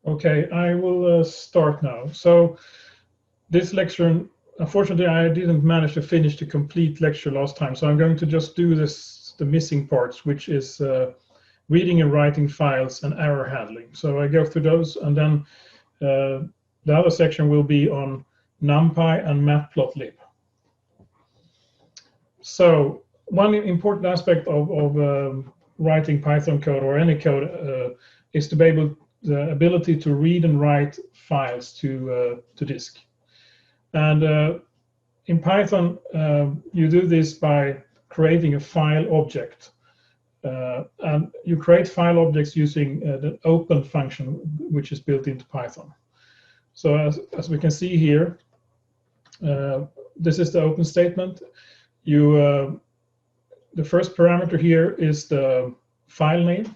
Okay, I will start now. So this lecture, unfortunately, I didn't manage to finish the complete lecture last time, so I'm going to just do the missing parts, which is reading and writing files and error handling. So I go through those, and then the other section will be on NumPy and Matplotlib. So one important aspect of writing Python code or any code is to be able the ability to read and write files to disk. And in Python, you do this by creating a file object. And you create file objects using the open function, which is built into Python. So as we can see here, this is the open statement. The first parameter here is the file name.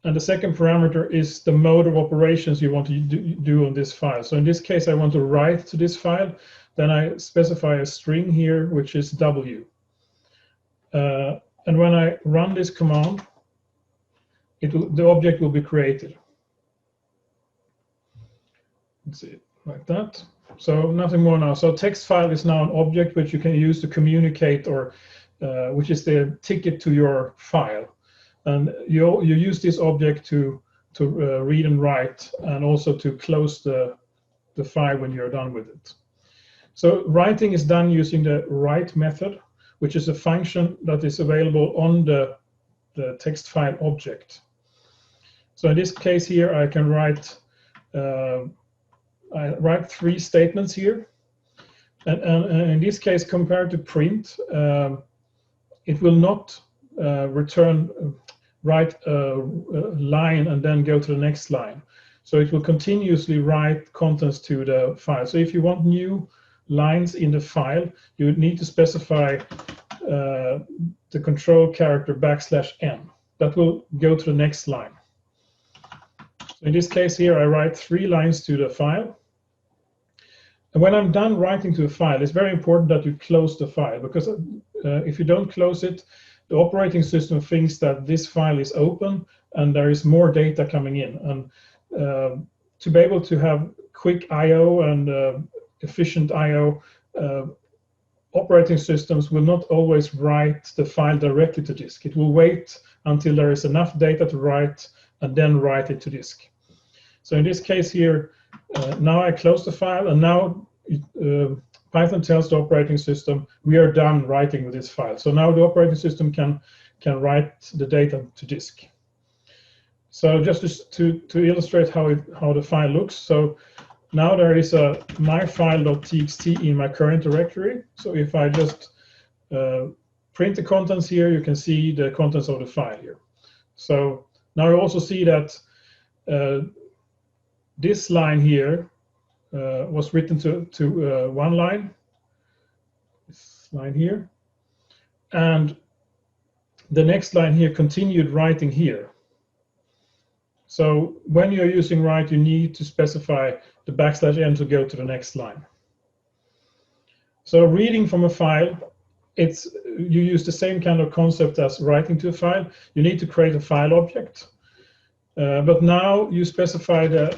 And the second parameter is the mode of operations you want to do on this file. So in this case, I want to write to this file. Then I specify a string here, which is W. And when I run this command, the object will be created. Let's see, like that. So nothing more now. So text file is now an object which you can use to communicate, or which is the ticket to your file. And you use this object to read and write, and also to close the file when you're done with it. So writing is done using the write method, which is a function that is available on the text file object. So in this case here, I can write three statements here, and in this case, compared to print, it will not write a line and then go to the next line. So it will continuously write contents to the file. So if you want new lines in the file, you would need to specify the control character \n. That will go to the next line. So in this case here, I write 3 lines to the file. And when I'm done writing to the file, it's very important that you close the file, because if you don't close it, the operating system thinks that this file is open and there is more data coming in. And to be able to have quick I/O and efficient I/O, operating systems will not always write the file directly to disk. It will wait until there is enough data to write and then write it to disk. So in this case here, now I close the file, and now Python tells the operating system, we are done writing with this file. So now the operating system can write the data to disk. So just to illustrate how the file looks, so now there is a myfile.txt in my current directory. So if I just print the contents here, you can see the contents of the file here. So now you also see that this line here was written to one line, this line here, and the next line here continued writing here. So when you're using write, you need to specify the \n to go to the next line. So reading from a file, you use the same kind of concept as writing to a file. You need to create a file object, but now you specify the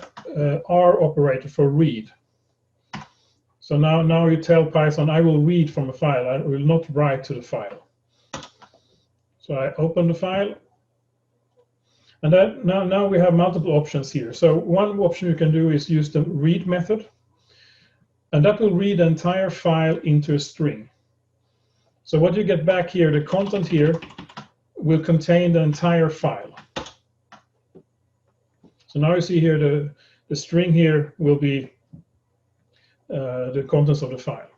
R operator for read. So now you tell Python, I will read from a file. I will not write to the file. So I open the file. And then now we have multiple options here. So one option you can do is use the read method. And that will read the entire file into a string. So what you get back here, the content here, will contain the entire file. So now you see here the string here will be the contents of the file.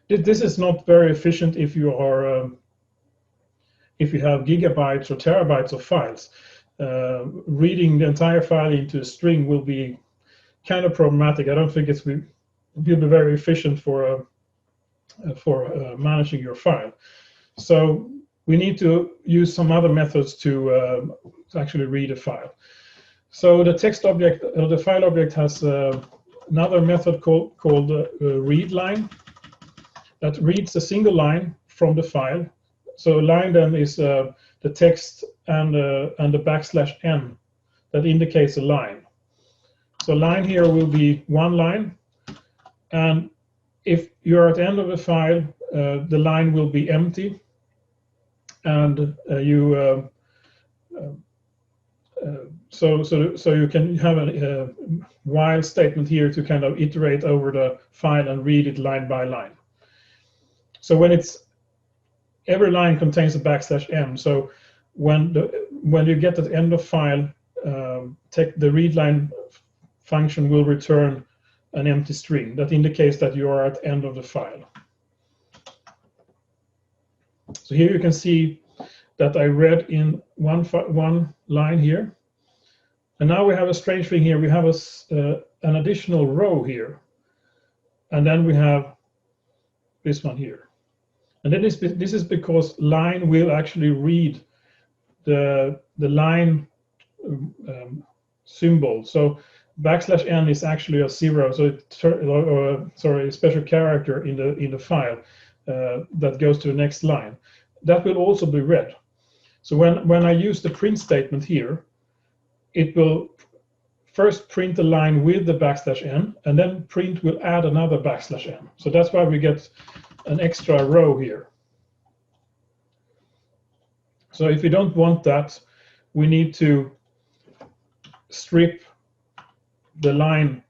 This is not very efficient if you are if you have gigabytes or terabytes of files. Reading the entire file into a string will be kind of problematic. I don't think it will be very efficient for managing your file. So we need to use some other methods to actually read a file. So the text object, or the file object, has another method called Readline that reads a single line from the file. So line then is the text and the \n that indicates a line. So line here will be one line, and if you're at the end of the file, the line will be empty, and so you can have a while statement here to kind of iterate over the file and read it line by line. So when every line contains a \m, so when you get to the end of file, the readline function will return an empty string that indicates that you are at the end of the file. So here you can see that I read in one line here, and now we have a strange thing here. We have an additional row here, and then we have this one here. And then this is because line will actually read the line symbol. So \n is actually a 0, so a special character in the file that goes to the next line. That will also be read. So when I use the print statement here, it will first print the line with the \n, and then print will add another \n. So that's why we get an extra row here. So if we don't want that, we need to strip the line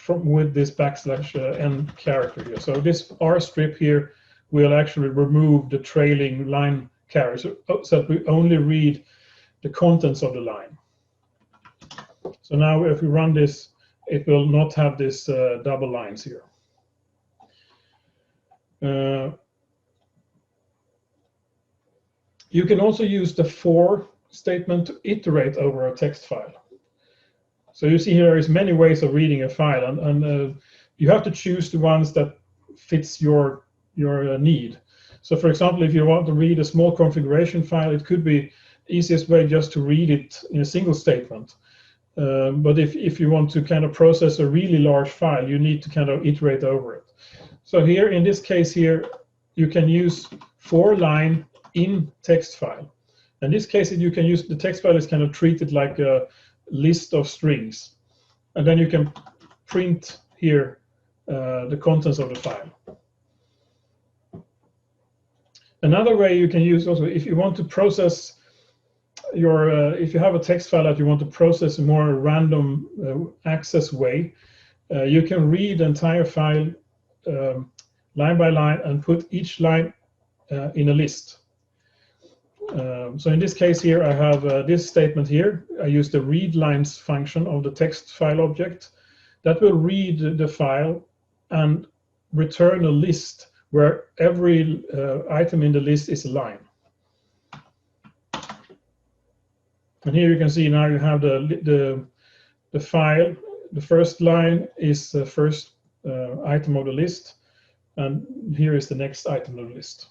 with this \n character here. So this r-strip here will actually remove the trailing line character, so that we only read the contents of the line. So now if we run this, it will not have this double lines here. You can also use the for statement to iterate over a text file. So you see here there is many ways of reading a file, and you have to choose the ones that fits your need. So for example, if you want to read a small configuration file, it could be easiest way just to read it in a single statement. But if you want to kind of process a really large file, you need to kind of iterate over it. So here, in this case here, you can use for line in text file. In this case, you can use the text file is kind of treated like a list of strings, and then you can print here the contents of the file. Another way you can use also, if you want to process if you have a text file that you want to process a more random access way, you can read the entire file line by line and put each line in a list. So in this case here, I have this statement here. I use the readlines function of the text file object that will read the file and return a list where every item in the list is a line. And here you can see now you have the file. The first line is the first item of the list, and here is the next item of the list.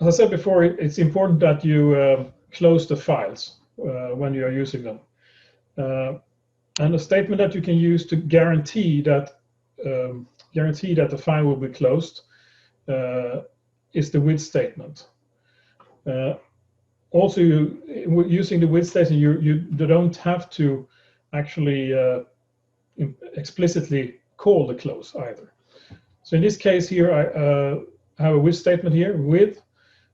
As I said before, it's important that you close the files when you are using them. And a statement that you can use to guarantee that the file will be closed is the with statement. Also, using the with statement, you don't have to actually explicitly call the close either. So in this case here, I have a with statement here with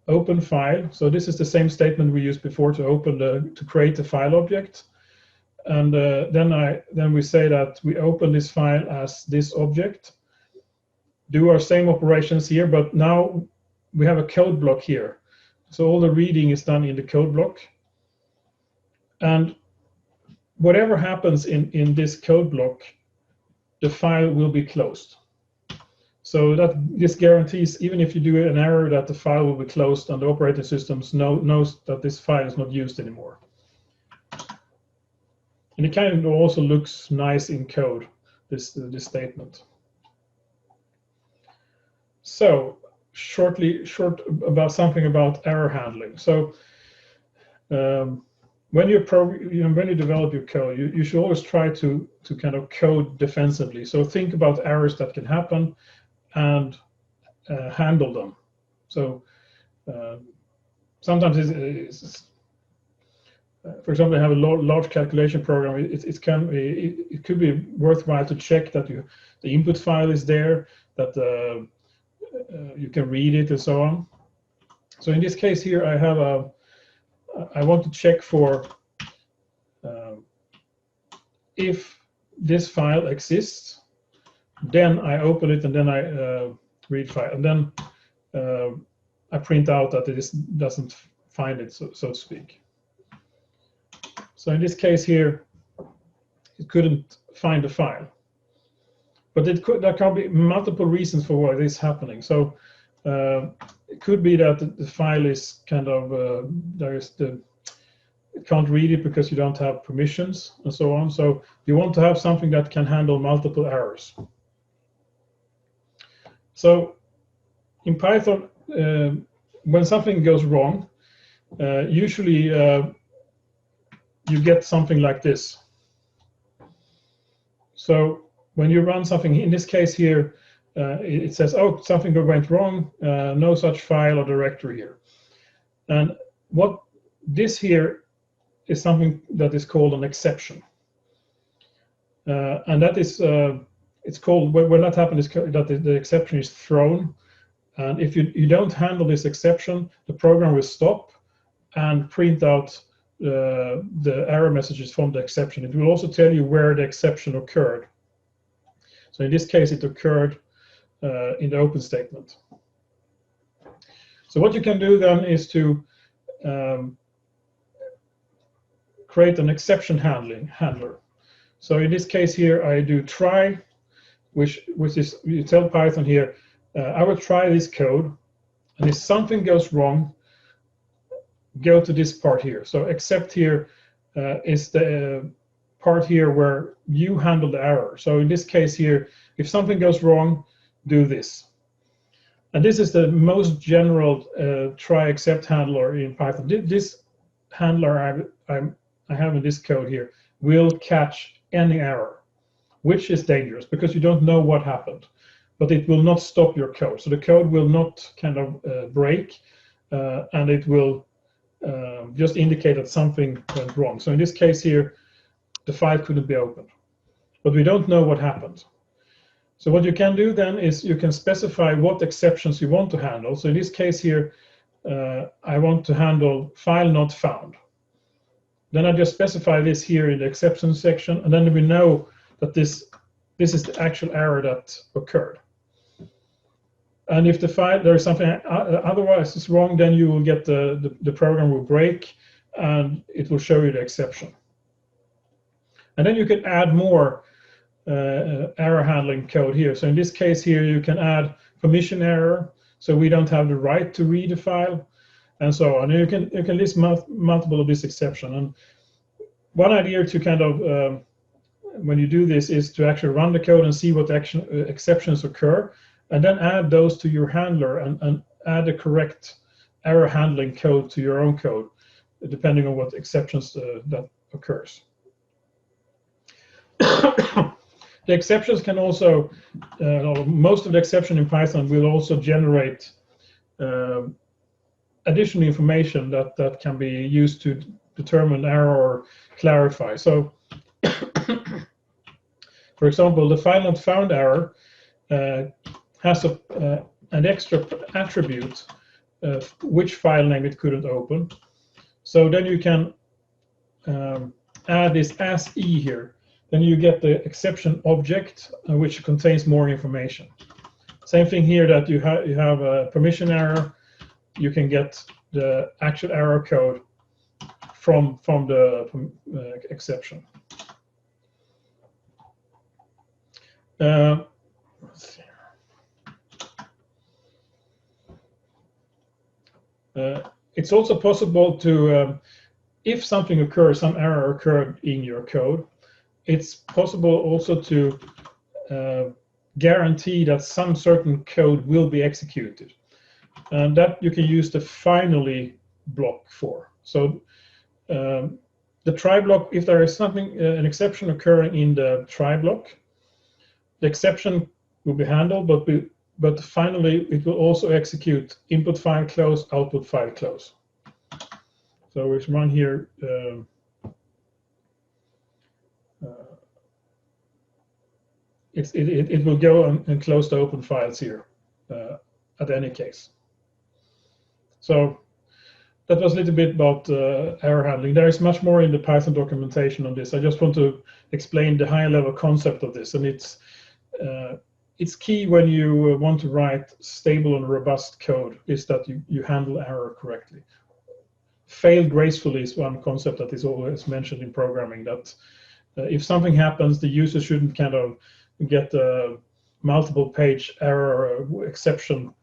open file. So this is the same statement we used before to create the file object. And then we say that we open this file as this object, do our same operations here, but now we have a code block here. So all the reading is done in the code block. And whatever happens in this code block, the file will be closed. So that this guarantees, even if you do an error, that the file will be closed and the operating system knows that this file is not used anymore. And it kind of also looks nice in code, this statement. So short about something about error handling. So when you develop your code, you should always try to kind of code defensively. So think about errors that can happen and handle them. So sometimes for example, I have a large calculation program. It could be worthwhile to check that the input file is there, that you can read it, and so on. So in this case here, I want to check for if this file exists. Then I open it, and then I read file, and then I print out that it doesn't find it, so to speak. So in this case here, it couldn't find the file, but there can be multiple reasons for why this is happening. So it could be that the file is kind of it can't read it because you don't have permissions and so on. So you want to have something that can handle multiple errors. So in Python, when something goes wrong, usually you get something like this. So when you run something, in this case here, it says, oh, something went wrong, no such file or directory here. And what this here is something that is called an exception. And that is, it's called, when that happens, that the exception is thrown. And if you don't handle this exception, the program will stop and print out the error messages from the exception. It will also tell you where the exception occurred. So in this case, it occurred in the open statement. So what you can do then is to create an exception handler. So in this case here, I do try, which is, you tell Python here, I will try this code, and if something goes wrong, go to this part here. So except here is the part here where you handle the error. So in this case here, if something goes wrong, do this. And this is the most general try except handler in Python. This handler I have in this code here will catch any error, which is dangerous because you don't know what happened, but it will not stop your code. So the code will not kind of break, and it will just indicate that something went wrong. So in this case here, the file couldn't be opened, but we don't know what happened. So what you can do then is you can specify what exceptions you want to handle. So in this case here, I want to handle file not found. Then I just specify this here in the exceptions section, and then we know that this is the actual error that occurred. And if the file, there is something otherwise is wrong, then you will get the program will break, and it will show you the exception. And then you can add more error handling code here. So in this case here, you can add permission error, so we don't have the right to read the file, and so on. And you can list multiple of this exception. And one idea to kind of when you do this is to actually run the code and see what exceptions occur, and then add those to your handler and add the correct error handling code to your own code, depending on what exceptions that occurs. The exceptions can also, most of the exception in Python will also generate additional information that can be used to determine error or clarify. So, for example, the file not found error has an extra attribute, which file name it couldn't open. So then you can add this as E here. Then you get the exception object, which contains more information. Same thing here, that you have a permission error. You can get the actual error code from the exception. Let's see. It's also possible to, if something occurs, some error occurred in your code, it's possible also to guarantee that some certain code will be executed. And that you can use the finally block for. So the try block, if there is something, an exception occurring in the try block, the exception will be handled, but finally it will also execute input file close, output file close. So we run here. It will go and close the open files here at any case. So that was a little bit about error handling. There is much more in the Python documentation on this. I just want to explain the high-level concept of this, and it's key when you want to write stable and robust code is that you handle error correctly. Fail gracefully is one concept that is always mentioned in programming, that if something happens, the user shouldn't kind of get a multiple page error or exception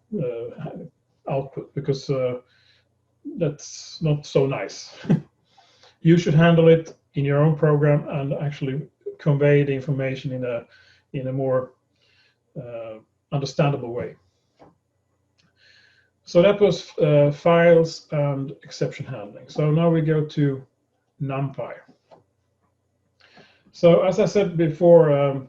output, because that's not so nice. You should handle it in your own program and actually convey the information in a more understandable way. So that was files and exception handling. So now we go to NumPy. So as I said before,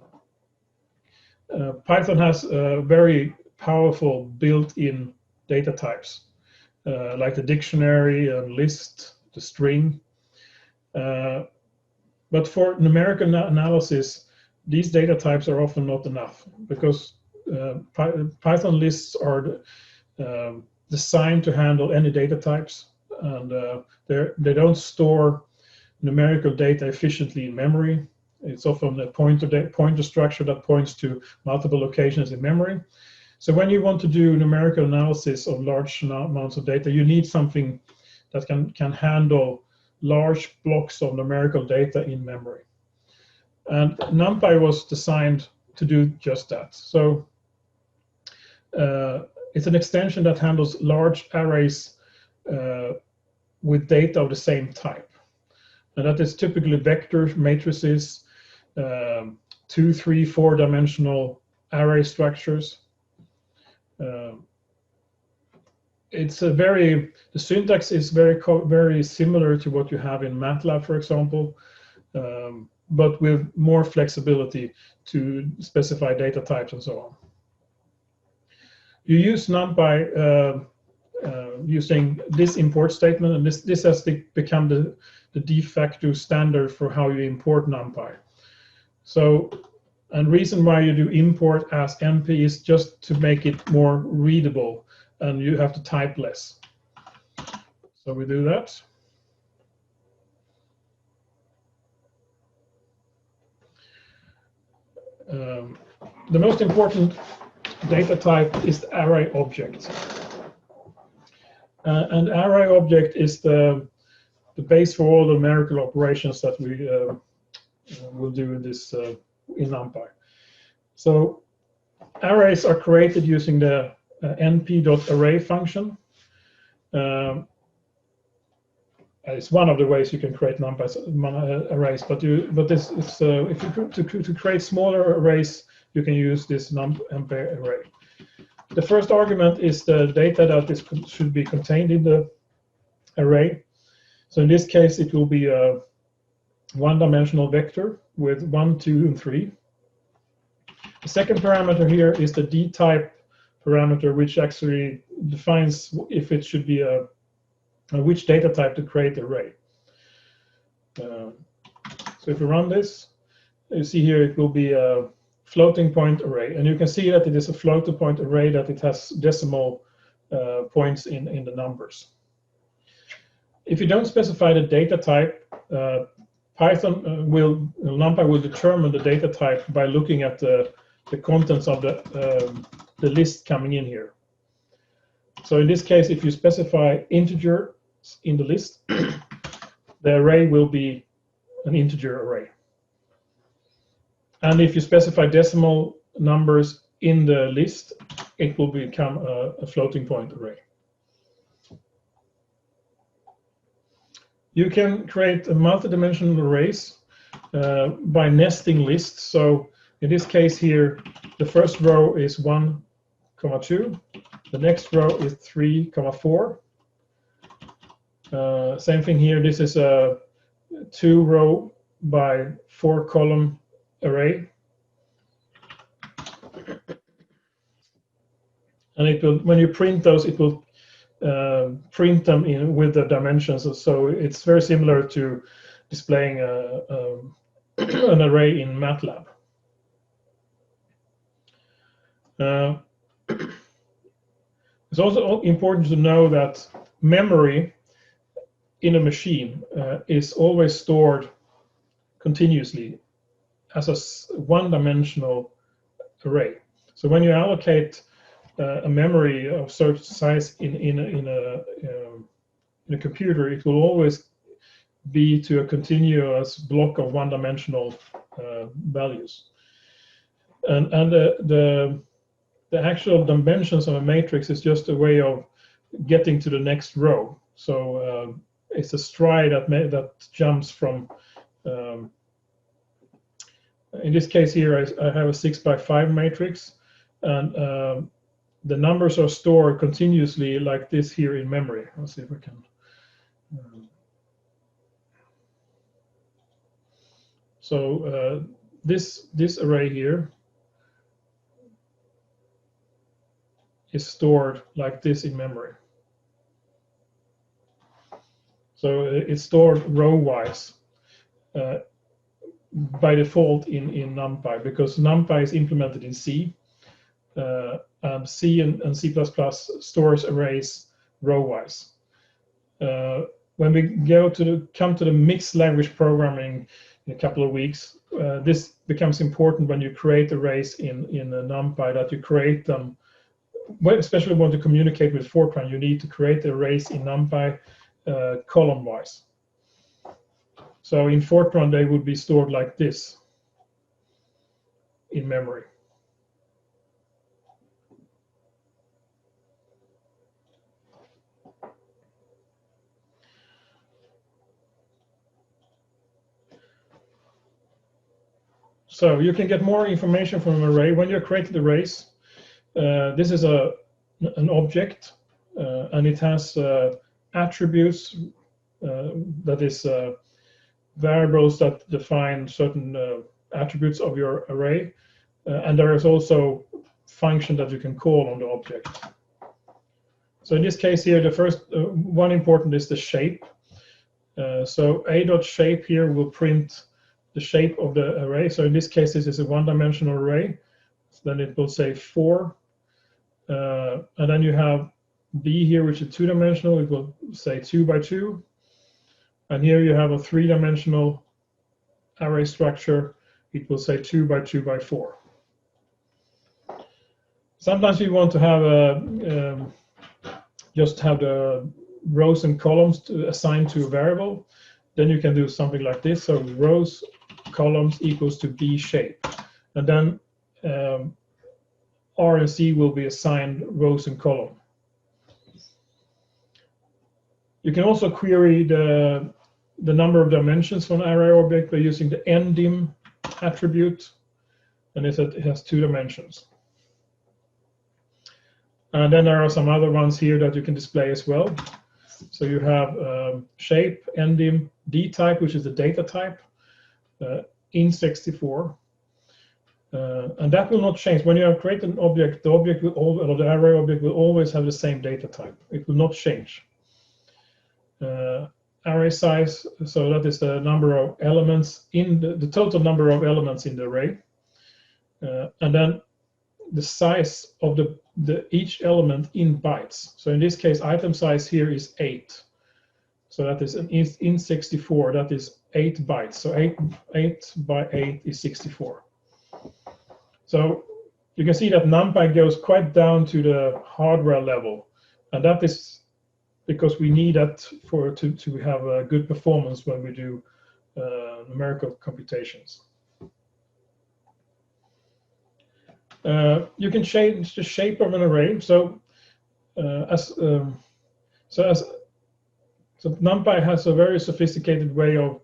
Python has very powerful built-in data types, like the dictionary and list, the string. But for numerical analysis, these data types are often not enough, because Python lists are designed to handle any data types, and they don't store numerical data efficiently in memory. It's often a pointer structure that points to multiple locations in memory. So when you want to do numerical analysis of large amounts of data, you need something that can handle large blocks of numerical data in memory. And NumPy was designed to do just that. So it's an extension that handles large arrays with data of the same type. And that is typically vector matrices, 2, 3, 4-dimensional array structures. The syntax is very similar to what you have in MATLAB, for example, but with more flexibility to specify data types and so on. You use NumPy using this import statement, and this has become the de facto standard for how you import NumPy. So, and reason why you do import as NP is just to make it more readable, and you have to type less. So we do that. The most important data type is the array object. And array object is the base for all the numerical operations that we will do in this in NumPy. So arrays are created using the np.array function. It's one of the ways you can create NumPy arrays, but if you to create smaller arrays, you can use this NumPy array. The first argument is the data that should be contained in the array. So in this case, it will be a one-dimensional vector with 1, 2, and 3. The second parameter here is the dtype parameter, which actually defines if it should be which data type to create the array. So if we run this, you see here it will be a floating point array, and you can see that it is a floating point array, that it has decimal points in the numbers. If you don't specify the data type, NumPy will determine the data type by looking at the contents of the list coming in here. So in this case, if you specify integer in the list, the array will be an integer array. And if you specify decimal numbers in the list, it will become a floating point array. You can create a multi-dimensional arrays by nesting lists. So in this case here, the first row is 1, 2. The next row is 3, 4. Same thing here. This is a 2-row by 4-column array. And it will, when you print those, it will print them in with the dimensions. So it's very similar to displaying an array in MATLAB. It's also important to know that memory in a machine is always stored continuously as a one-dimensional array. So when you allocate a memory of certain size in a computer, it will always be to a continuous block of one-dimensional values. And the actual dimensions of a matrix is just a way of getting to the next row. So it's a stride that jumps from. In this case here, I have a 6x5 matrix, and the numbers are stored continuously like this here in memory. Let's see if I can. So this array here is stored like this in memory. So it's stored row-wise by default in NumPy, because NumPy is implemented in C, and C and C++ stores arrays row-wise. When we come to the mixed language programming in a couple of weeks, this becomes important when you create arrays in NumPy, that you create them, especially when you communicate with Fortran, you need to create arrays in NumPy column-wise. So in Fortran, they would be stored like this in memory. So you can get more information from an array. When you're creating arrays, this is an object, and it has attributes, that is variables that define certain attributes of your array, and there is also function that you can call on the object. So in this case here, the first one important is the shape. So a.shape here will print the shape of the array. So in this case, this is a one-dimensional array. So then it will say 4, and then you have b here, which is two-dimensional. It will say 2 by 2. And here you have a three-dimensional array structure. It will say 2 by 2 by 4. Sometimes you want to have just have the rows and columns assigned to a variable. Then you can do something like this. So rows, columns equals to b shape. And then R and C will be assigned rows and columns. You can also query the number of dimensions for an array object by using the ndim attribute, and it has 2 dimensions. And then there are some other ones here that you can display as well. So you have shape, ndim, dtype, which is the data type, int64, and that will not change. When you have created an object, the object will or the array object will always have the same data type. It will not change. Array size, so that is the number of elements in the total number of elements in the array, and then the size of each element in bytes. So in this case, item size here is 8. So that is an int64. That is 8 bytes. So 8 by 8 is 64. So you can see that NumPy goes quite down to the hardware level, and that is because we need that to have a good performance when we do numerical computations. You can change the shape of an array. So NumPy has a very sophisticated way of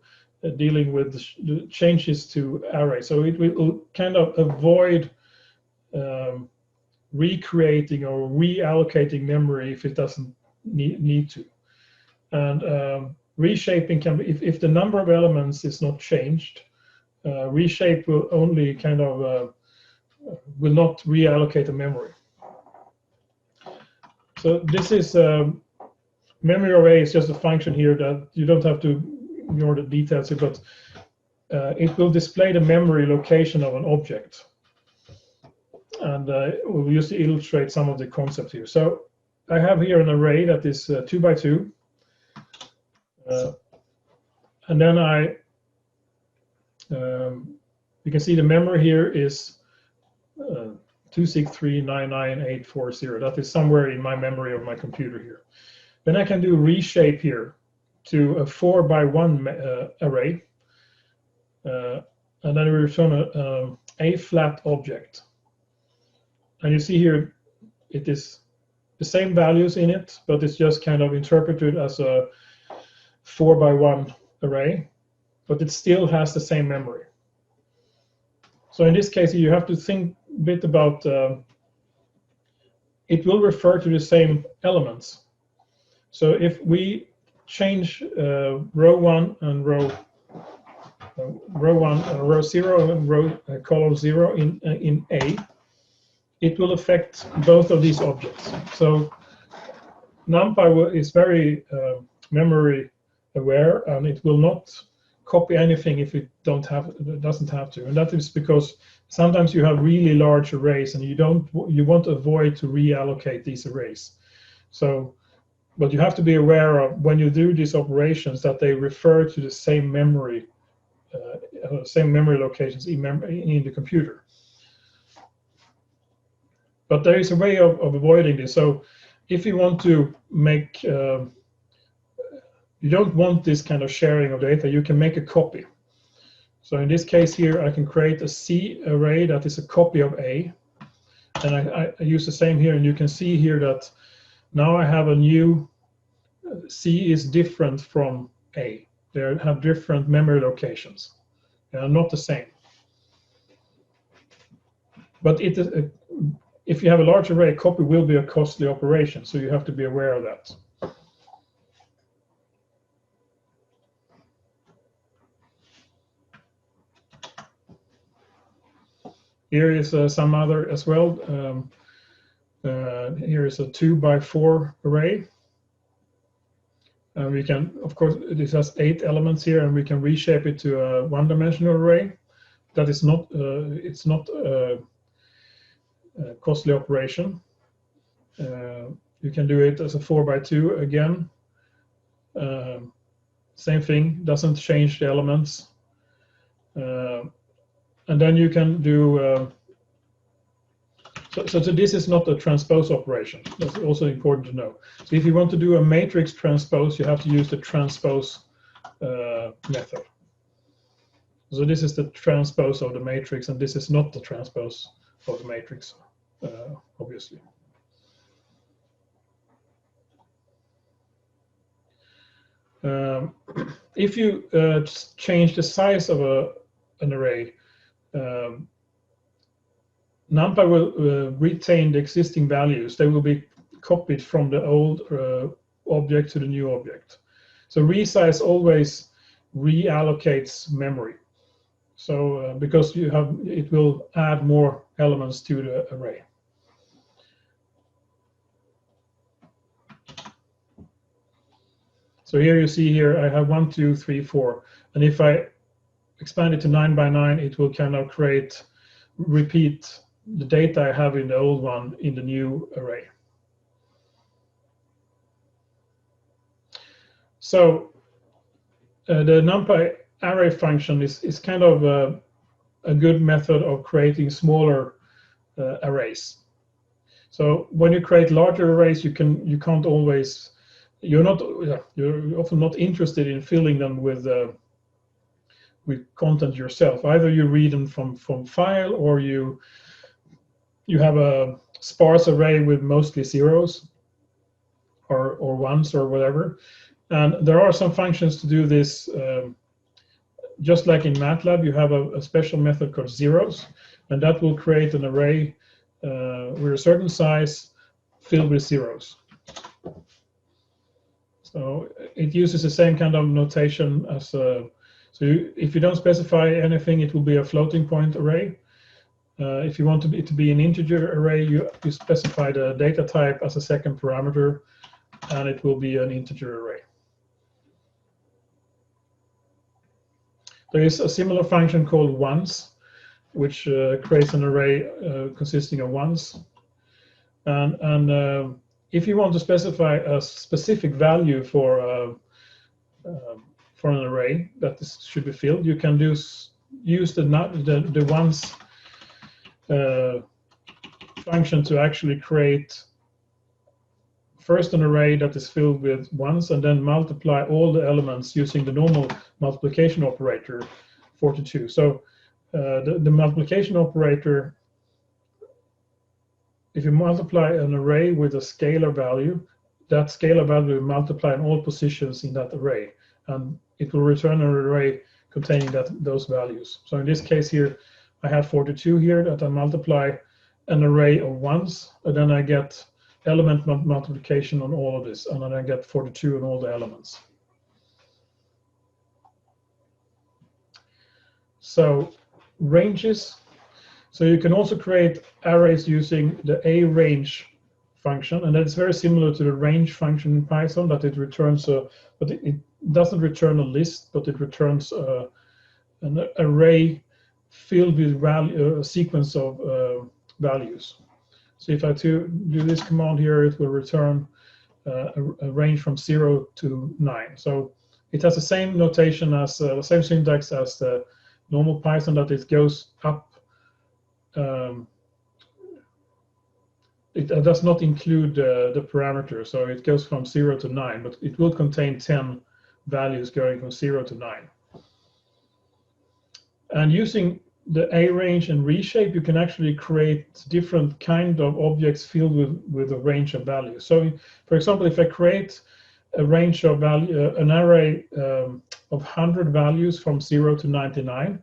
dealing with the changes to arrays. So it will kind of avoid recreating or reallocating memory if it doesn't need to. And reshaping can be, if the number of elements is not changed, reshape will only kind of will not reallocate the memory. So this is Memory array is just a function here that you don't have to ignore the details, but it will display the memory location of an object. And we'll use to illustrate some of the concept here. So I have here an array that is 2 by 2. And then you can see the memory here is 263998840. That is somewhere in my memory of my computer here. Then I can do reshape here to a 4 by 1 array. And then we return a flat object. And you see here, it is the same values in it, but it's just kind of interpreted as a 4 by 1 array, but it still has the same memory. So in this case, you have to think a bit about, it will refer to the same elements. So if we change row 1 and row 0 and column 0 in A, it will affect both of these objects. So NumPy is very memory aware, and it will not copy anything if it doesn't have to. And that is because sometimes you have really large arrays, and you want to avoid to reallocate these arrays. So, but you have to be aware of when you do these operations that they refer to the same memory locations in the computer. But there is a way of avoiding this. So if you want to make, you don't want this kind of sharing of data, you can make a copy. So in this case here, I can create a C array that is a copy of A. And I use the same here, and you can see here that now I have a new, C is different from A. They have different memory locations. They are not the same. But it is if you have a large array, copy will be a costly operation, so you have to be aware of that. Here is some other as well. Here is a 2 by 4 array. And we can, of course, this has 8 elements here, and we can reshape it to a one-dimensional array. That is not, it's not a costly operation. You can do it as a 4 by 2 again. Same thing, doesn't change the elements. And then you can do, so this is not a transpose operation. That's also important to know. So if you want to do a matrix transpose, you have to use the transpose method. So this is the transpose of the matrix, and this is not the transpose of the matrix, obviously. If you change the size of an array, NumPy will retain the existing values. They will be copied from the old object to the new object. So resize always reallocates memory. So because you have, it will add more elements to the array. So here you see here I have 1, 2, 3, 4, and if I expand it to 9 by 9, it will kind of repeat the data I have in the old one in the new array. So the NumPy array function is kind of a good method of creating smaller arrays. So when you create larger arrays, you can't always, you're often not interested in filling them with content yourself. Either you read them from file, or you have a sparse array with mostly zeros or ones or whatever. And there are some functions to do this. Just like in MATLAB, you have a special method called zeros, and that will create an array with a certain size filled with zeros. So it uses the same kind of notation as so if you don't specify anything, it will be a floating point array. If you want it to be an integer array, you specify the data type as a second parameter, and it will be an integer array. There is a similar function called ones, which creates an array consisting of ones. And if you want to specify a specific value for an array that should be filled, you can use the ones function to actually create first an array that is filled with ones, and then multiply all the elements using the normal multiplication operator 42. So the multiplication operator, if you multiply an array with a scalar value, that scalar value will multiply in all positions in that array, and it will return an array containing those values. So in this case here, I have 42 here that I multiply an array of ones, and then I get element multiplication on all of this, and then I get 42 on all the elements. So ranges. So you can also create arrays using the arange function, and that's very similar to the range function in Python, that it returns but it doesn't return a list, but it returns an array filled with a sequence of values. So if I do this command here, it will return a range from 0 to 9. So it has the same notation as the same syntax as the normal Python, that it goes up. It does not include the parameter, so it goes from 0 to 9, but it will contain 10 values going from 0 to 9. And using the arange and reshape, you can actually create different kind of objects filled with a range of values. So, for example, if I create a range of an array of 100 values from 0 to 99,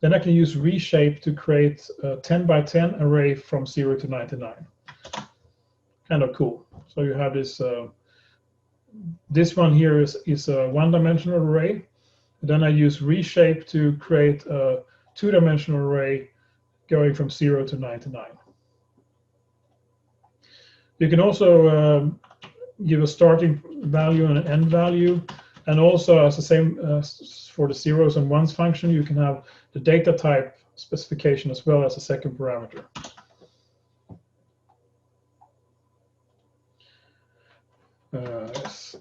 then I can use reshape to create a 10 by 10 array from 0 to 99. Kind of cool. So you have this. This one here is a one-dimensional array. Then I use reshape to create a two-dimensional array going from 0 to 99. You can also give a starting value and an end value, and also as the same for the zeros and ones function, you can have the data type specification as well as a second parameter.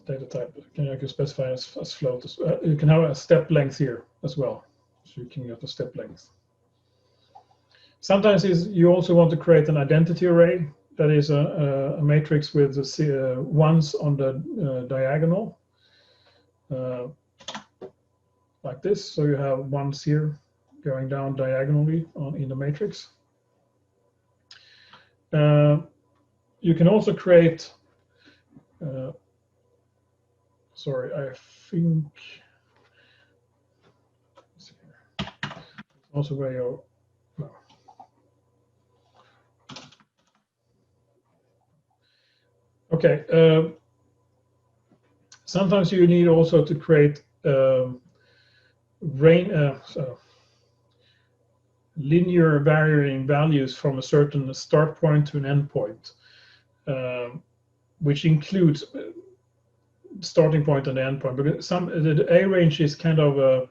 Data type, I can specify as float. You can have a step length here as well, so you can get the step length. Sometimes you also want to create an identity array, that is a matrix with the ones on the diagonal, like this. So you have ones here going down diagonally in the matrix. You can also create. Sorry, I think also where you. No. Okay. Sometimes you need also to create linear varying values from a certain start point to an end point, which includes starting point and the end point. Because the arange is kind of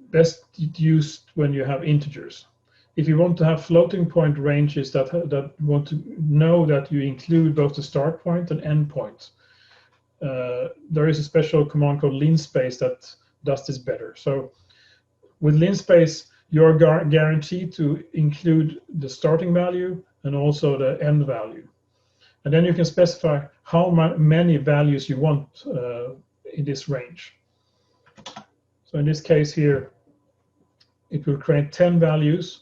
best used when you have integers. If you want to have floating point ranges that want to know that you include both the start point and end point, there is a special command called linspace that does this better. So with linspace, you're guaranteed to include the starting value and also the end value. And then you can specify how many values you want in this range. So in this case here, it will create 10 values.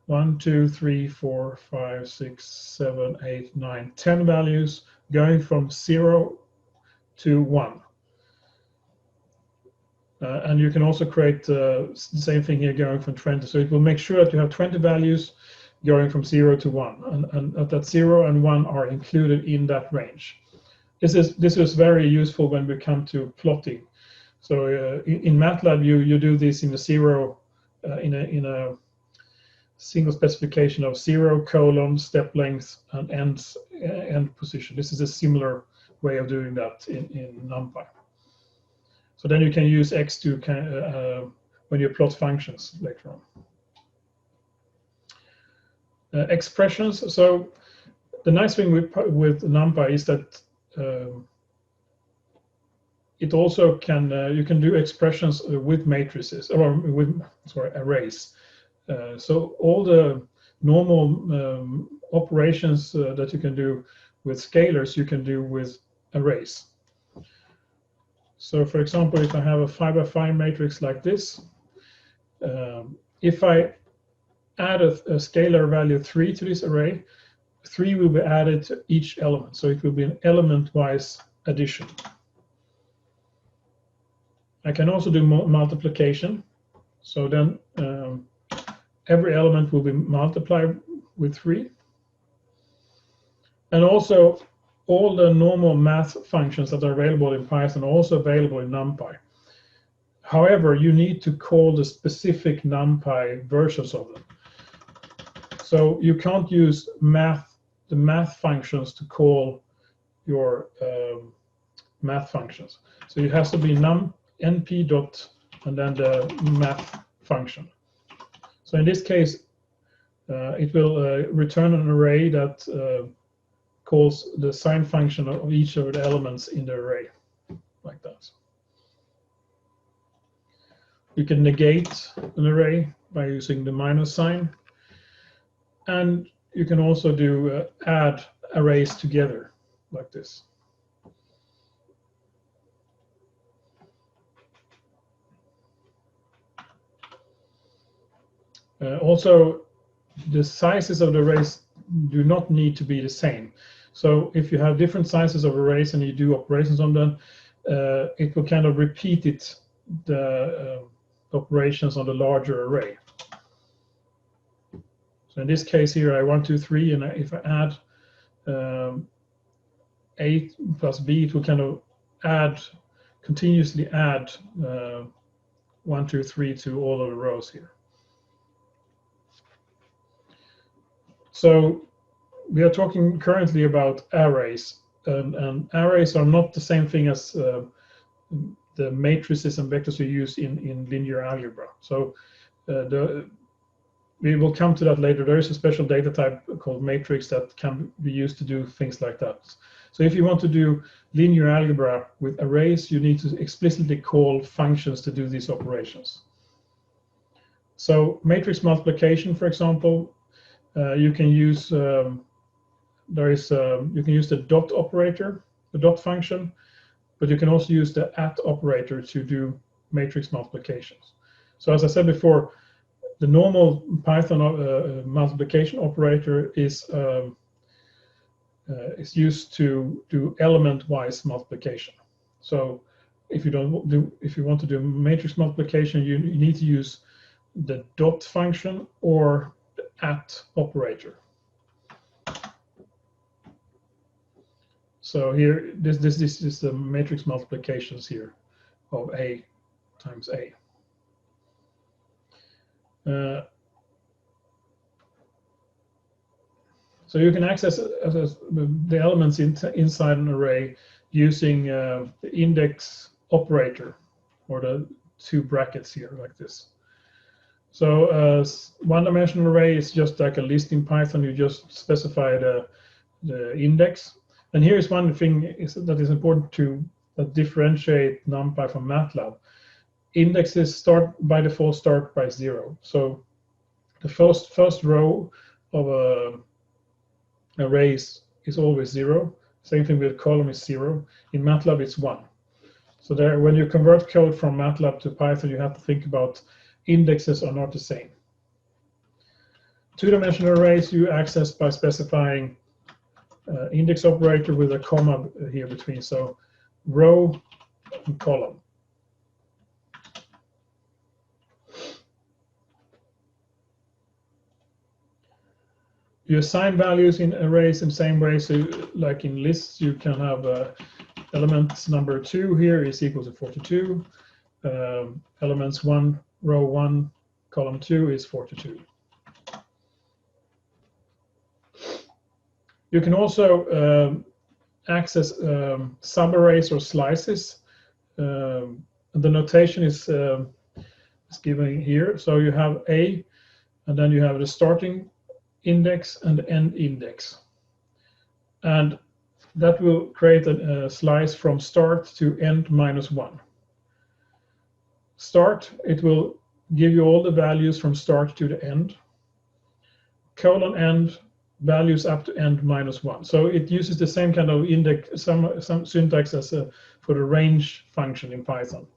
1, 2, 3, 4, 5, 6, 7, 8, 9, 10 values going from 0 to 1. And you can also create the same thing here going from 20. So it will make sure that you have 20 values going from 0 to 1, and that 0 and 1 are included in that range. This is very useful when we come to plotting. So in MATLAB, you do this in a zero, in a single specification of 0, colon, step length, and end position. This is a similar way of doing that in NumPy. So then you can use X to when you plot functions later on. Expressions. So the nice thing with NumPy is that it also can you can do expressions with matrices or with arrays. So all the normal operations that you can do with scalars, you can do with arrays. So for example, if I have a 5 by 5 matrix like this, if I add a scalar value 3 to this array, 3 will be added to each element. So it will be an element-wise addition. I can also do multiplication. So then every element will be multiplied with 3. And also all the normal math functions that are available in Python are also available in NumPy. However, you need to call the specific NumPy versions of them. So you can't use the math functions to call your math functions. So it has to be np dot and then the math function. So in this case, it will return an array that calls the sign function of each of the elements in the array, like that. You can negate an array by using the minus sign, and you can also do add arrays together, like this. Also, the sizes of the arrays do not need to be the same. So if you have different sizes of arrays and you do operations on them, it will kind of repeat the operations on the larger array. So in this case here, I 1, 2, 3, and if I add A plus B, it will kind of continuously add 1, 2, 3 to all of the rows here. So we are talking currently about arrays, and arrays are not the same thing as the matrices and vectors we use in linear algebra. So we will come to that later. There is a special data type called matrix that can be used to do things like that. So if you want to do linear algebra with arrays, you need to explicitly call functions to do these operations. So matrix multiplication, for example, you can use you can use the dot operator, the dot function, but you can also use the @ operator to do matrix multiplications. So as I said before, the normal Python multiplication operator is used to do element-wise multiplication. So if you want to do matrix multiplication, you need to use the dot function or the @ operator. So here, this is the matrix multiplications here of A times A. So you can access the elements inside an array using the index operator, or the 2 brackets here, like this. So one-dimensional array is just like a list in Python. You just specify the index. And here's one thing that is important to differentiate NumPy from MATLAB. Indexes by default start by 0. So the first row of an array is always 0. Same thing with column is 0. In MATLAB, it's 1. So there, when you convert code from MATLAB to Python, you have to think about indexes are not the same. 2-dimensional arrays you access by specifying index operator with a comma here between. So row and column. You assign values in arrays in the same way. So like in lists, you can have elements number 2 here is equal to 42. Elements 1, row 1, column 2 is 42. You can also access subarrays or slices. The notation is given here. So you have A, and then you have the starting index and the end index. And that will create a slice from start to end -1. Start, it will give you all the values from start to the end. Colon end, values up to end -1. So it uses the same kind of index, some syntax as for the range function in Python.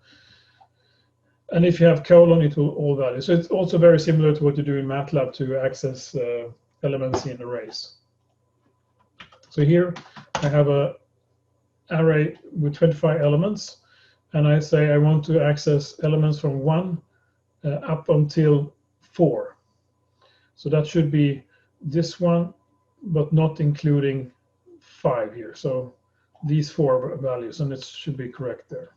And if you have colon, it will all values. So it's also very similar to what you do in MATLAB to access elements in arrays. So here I have an array with 25 elements, and I say I want to access elements from 1 up until 4. So that should be this one, but not including 5 here. So these 4 values, and it should be correct there.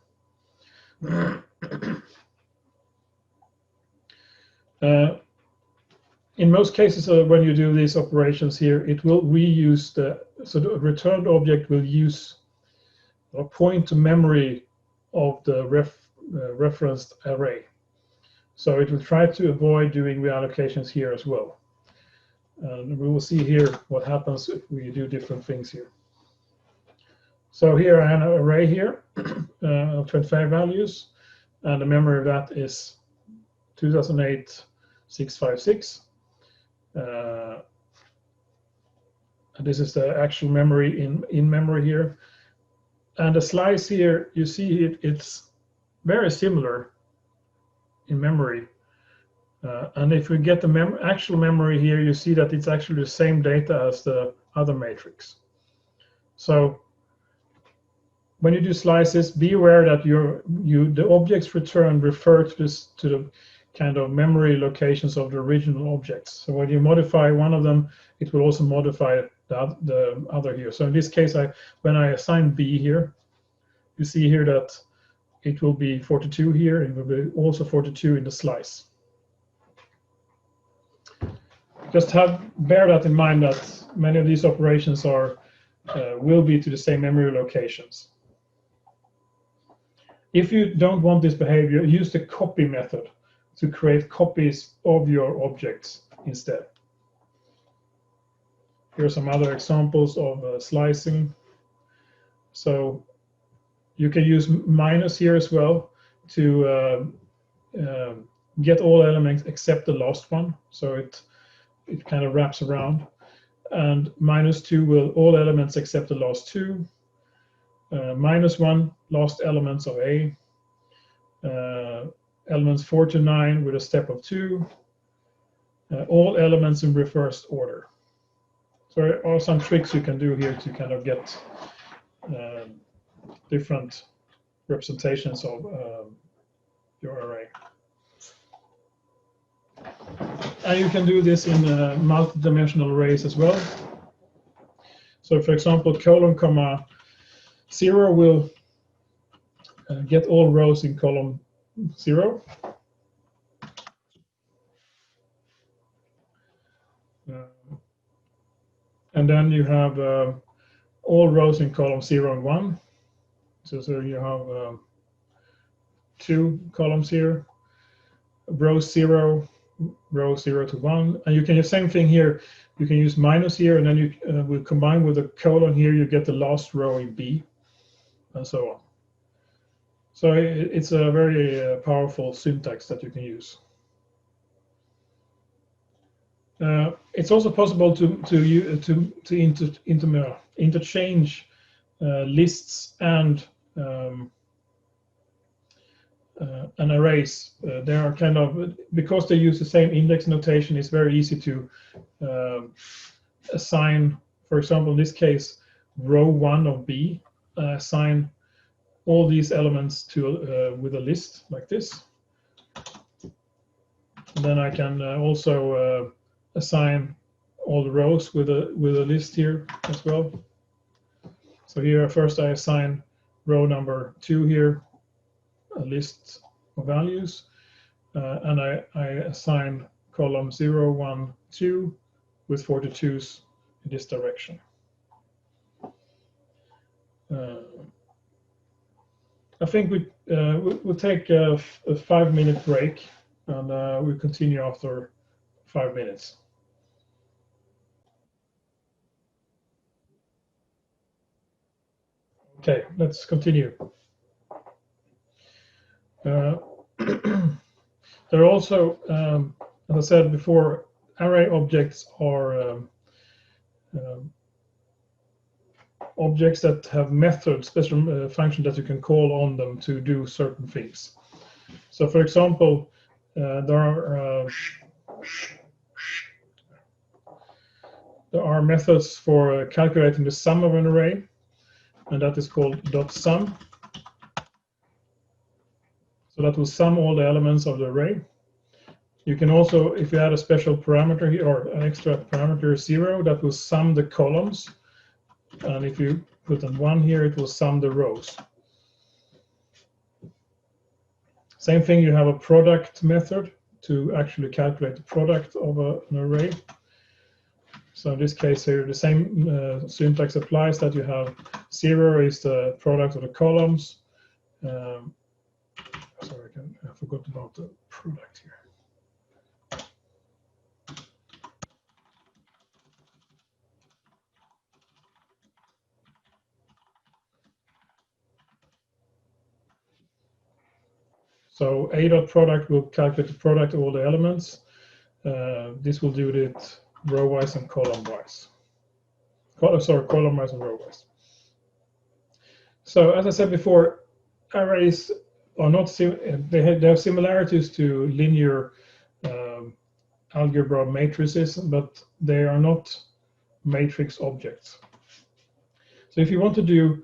In most cases, when you do these operations here, it will reuse so the returned object will use or point to memory of the referenced array. So it will try to avoid doing reallocations here as well. And we will see here what happens if we do different things here. So here I have an array here of 25 values, and the memory of that is 2008-656. And this is the actual memory in memory here. And the slice here, you see it's very similar in memory. And if we get the actual memory here, you see that it's actually the same data as the other matrix. So when you do slices, be aware that the objects returned refer to the kind of memory locations of the original objects. So when you modify one of them, it will also modify the other here. So in this case, when I assign B here, you see here that it will be 42 here, and it will be also 42 in the slice. Just bear that in mind, that many of these operations will be to the same memory locations. If you don't want this behavior, use the copy method to create copies of your objects instead. Here are some other examples of slicing. So you can use minus here as well to get all elements except the last one. So it kind of wraps around. And -2 will all elements except the last 2. -1 last elements of A. Elements 4 to 9 with a step of 2. All elements in reversed order. So there are some tricks you can do here to kind of get different representations of your array. And you can do this in multi-dimensional arrays as well. So for example, colon comma 0 will get all rows in column 0. And then you have all rows in column 0 and 1. So you have 2 columns here, row 0, row 0 to 1. And you can do the same thing here. You can use minus here, and then you will combine with a colon here, you get the last row in B, and so on. So it's a very powerful syntax that you can use. It's also possible to interchange lists and arrays. They are kind of, because they use the same index notation, it's very easy to assign, for example, in this case, row 1 of B, assign all these elements to with a list like this. And then I can also assign all the rows with a list here as well. So here first I assign row number 2 here, a list of values, and I assign column 0, 1, 2 with 42s in this direction. I think we'll take a 5-minute break, and we'll continue after 5 minutes. Okay, let's continue. There are also, as I said before, array objects are objects that have methods, special functions that you can call on them to do certain things. So, for example, there are methods for calculating the sum of an array, and that is called .sum. So that will sum all the elements of the array. You can also, if you add a special parameter here or an extra parameter 0, that will sum the columns. And if you put an 1 here, it will sum the rows. Same thing, you have a product method to actually calculate the product of an array. So in this case here, the same syntax applies, that you have 0 is the product of the columns. Sorry, I forgot about the product here. So a.product will calculate the product of all the elements. This will do it row-wise and column-wise. Sorry, column-wise and row-wise. So as I said before, arrays are not they have similarities to linear algebra matrices, but they are not matrix objects. So if you want to do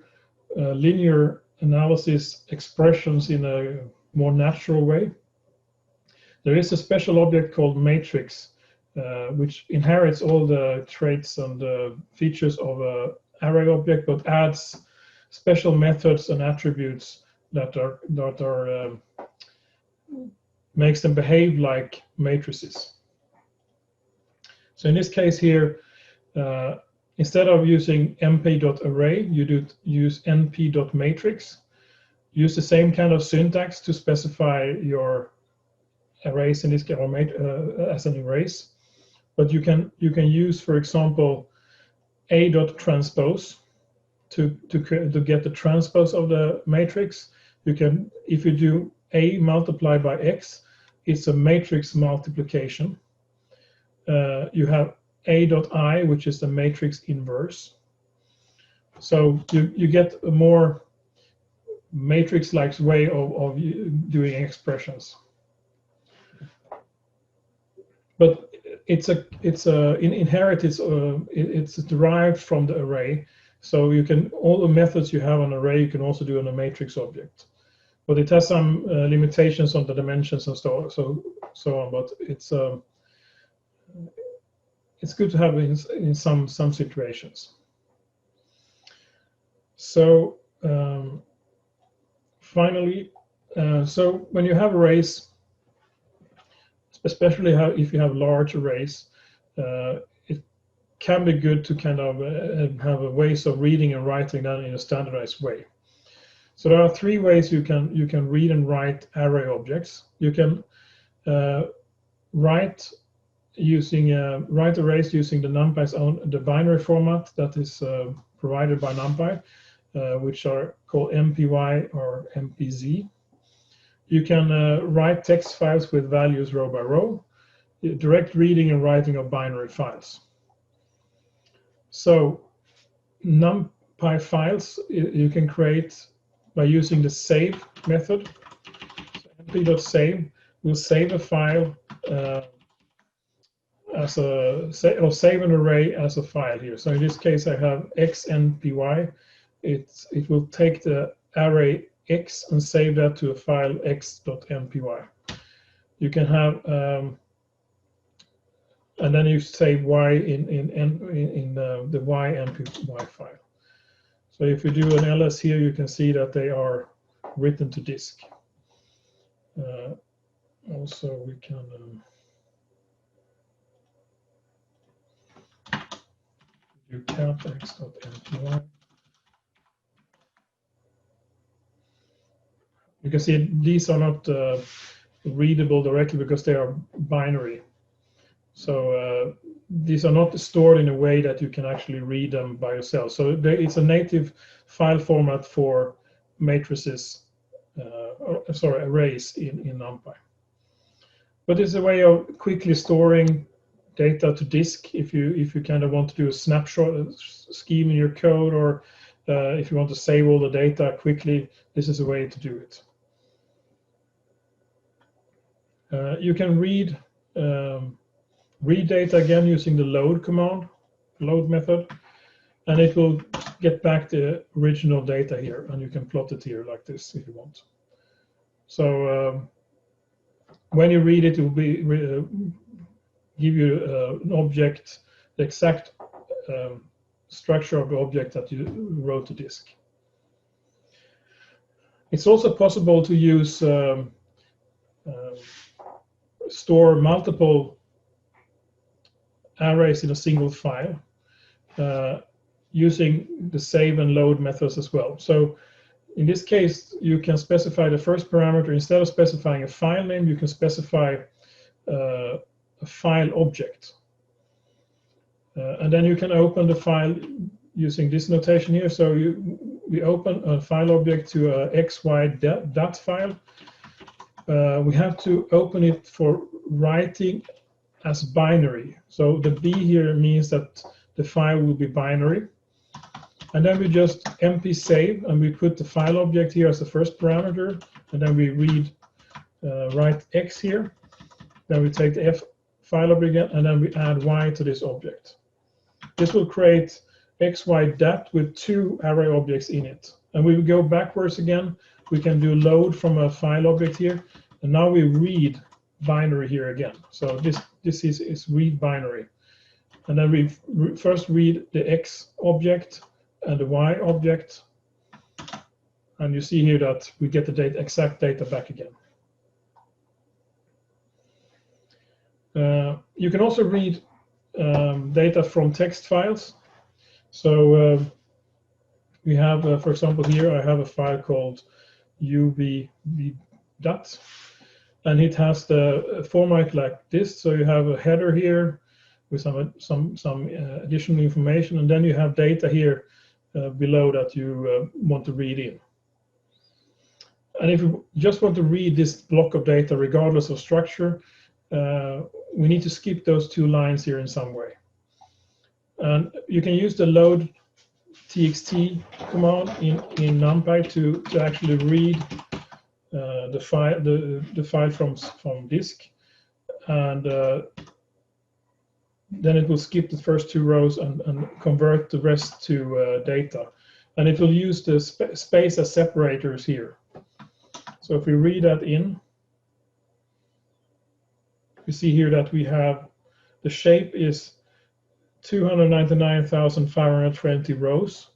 linear analysis expressions in a more natural way, there is a special object called matrix, which inherits all the traits and features of an array object, but adds special methods and attributes that makes them behave like matrices. So in this case here, instead of using np.array, you use np.matrix. Use the same kind of syntax to specify your arrays in this case, as an arrays. But you can use, for example, a.transpose to get the transpose of the matrix. You can, if you do a multiplied by x, it's a matrix multiplication. You have a.I, which is the matrix inverse. So you get a more matrix-like way of doing expressions. But it's derived from the array. So you can, all the methods you have on an array, you can also do on a matrix object. But it has some limitations on the dimensions and so on. But it's good to have in some situations. So finally, so when you have arrays, especially if you have large arrays, it can be good to kind of have a ways of reading and writing that in a standardized way. So there are 3 ways you can read and write array objects. You can write arrays using the NumPy's the binary format that is provided by NumPy, which are called MPY or MPZ. You can write text files with values row by row, direct reading and writing of binary files. So NumPy files you can create by using the save method. So np.save will save a file or save an array as a file here. So in this case, I have xnpy. It will take the array x and save that to a file x.mpy. You can have and then you save y in the y.mpy file. So if you do an ls here, you can see that they are written to disk. Also, we can do count x.mpy. You can see these are not readable directly because they are binary. So these are not stored in a way that you can actually read them by yourself. So it's a native file format for matrices, arrays in NumPy. But it's a way of quickly storing data to disk if you kind of want to do a snapshot scheme in your code, or if you want to save all the data quickly, this is a way to do it. You can read data again using the load command, load method, and it will get back the original data here, and you can plot it here like this if you want. So when you read it, it will be give you an object, the exact structure of the object that you wrote to disk. It's also possible to use store multiple arrays in a single file using the save and load methods as well. So in this case, you can specify the first parameter. Instead of specifying a file name, you can specify a file object. And then you can open the file using this notation here. So we open a file object to a xy.dat file. We have to open it for writing as binary. So the B here means that the file will be binary. And then we just MP save, and we put the file object here as the first parameter. And then we write X here. Then we take the F file object again, and then we add Y to this object. This will create xy.dat with two array objects in it. And we will go backwards again. We can do load from a file object here. And now we read binary here again. So this is read binary. And then we first read the X object and the Y object. And you see here that we get the exact data back again. You can also read data from text files. So we have, for example, here I have a file called uvb.dat, and it has the format like this. So you have a header here with some additional information, and then you have data here below that you want to read in. And if you just want to read this block of data regardless of structure, we need to skip those two lines here in some way. And you can use the load txt command in NumPy to actually read the file from disk, and then it will skip the first two rows and convert the rest to data. And it will use the space as separators here. So if we read that in, you see here that we have the shape is 299,520 rows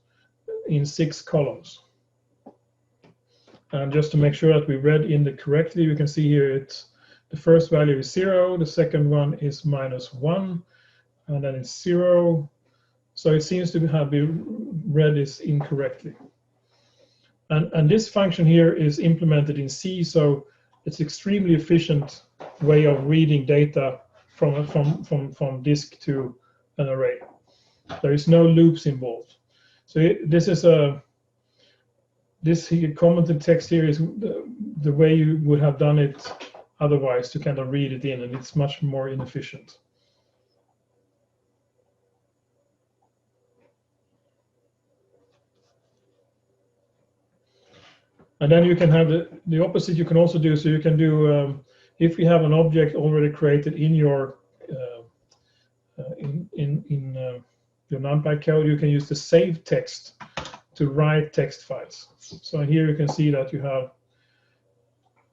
in 6 columns. And just to make sure that we read in it correctly, you can see here it's the first value is 0, the second one is -1, and then it's 0. So it seems to have been read is incorrectly. And this function here is implemented in C, so it's extremely efficient way of reading data from disk to an array. There is no loops involved. So this is this commented text here is the way you would have done it otherwise, to kind of read it in, and it's much more inefficient. And then you can have the opposite you can also do. So you can do, if you have an object already created in your your NumPy code, you can use the save text to write text files. So here you can see that you have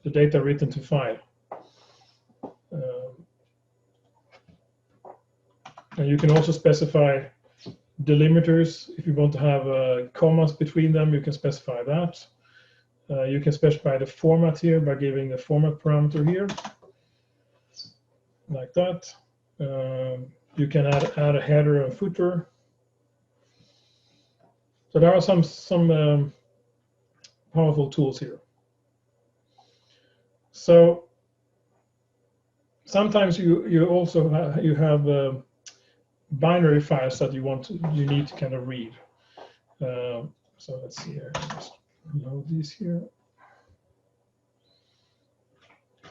the data written to file. And you can also specify delimiters. If you want to have commas between them, you can specify that. You can specify the format here by giving the format parameter here, like that. You can add a header and footer. So there are some powerful tools here. So sometimes you also have binary files that you need to kind of read. So let's see here. Just load these here.